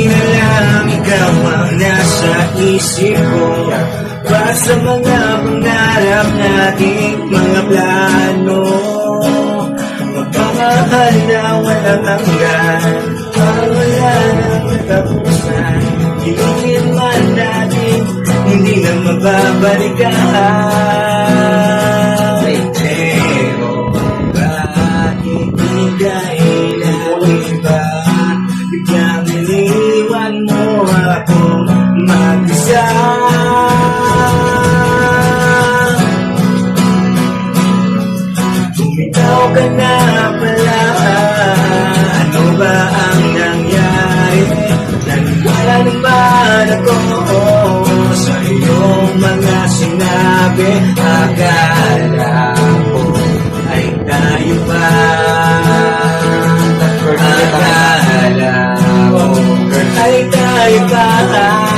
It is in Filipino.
na lang ikaw ang nasa isip ko. Para sa mga pangarap nating mga plano, magpamahal na walang hanggan, wala nang katapusan. Hilingin man natin, hindi na mababalikan. Pero bakit bigay ng iba? Biglang iniwan mo ako mag-isa. Bumitaw ka na pala, ano ba ang nangyari? Naniwala naman ako sa iyong mga sinabi. Akala ko ay tayo pa, akala ko ay tayo pa.